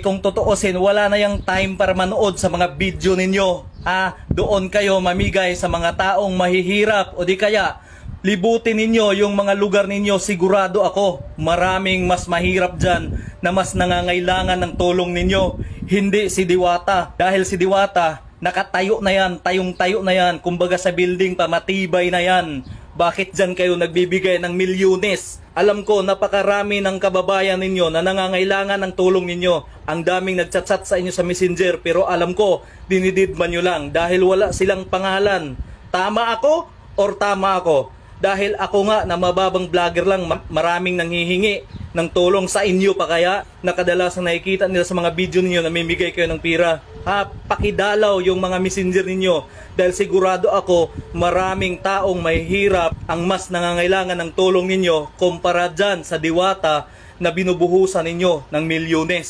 Kung totoosin, wala na yung time para manood sa mga video ninyo. Doon kayo mamigay sa mga taong mahihirap o di kaya libutin ninyo yung mga lugar ninyo. Sigurado ako, maraming mas mahirap dyan na mas nangangailangan ng tulong ninyo. Hindi si Diwata. Dahil si Diwata, nakatayo na yan, tayong-tayo na yan. Kumbaga sa building pa, matibay na yan. Bakit dyan kayo nagbibigay ng milyones? Alam ko, napakarami ng kababayan ninyo na nangangailangan ng tulong ninyo. Ang daming nagchat-chat sa inyo sa messenger, pero alam ko, dinididman nyo lang dahil wala silang pangalan. Tama ako or tama ako? Dahil ako nga na mababang vlogger lang, maraming nanghihingi ng tulong sa inyo pa kaya nakadalasang nakikita nila sa mga video ninyo na namimigay kayo ng pira. Pakidalaw yung mga messenger ninyo dahil sigurado ako maraming taong mahihirap ang mas nangangailangan ng tulong ninyo kumpara dyan sa Diwata na binubuhusan ninyo ng milyones.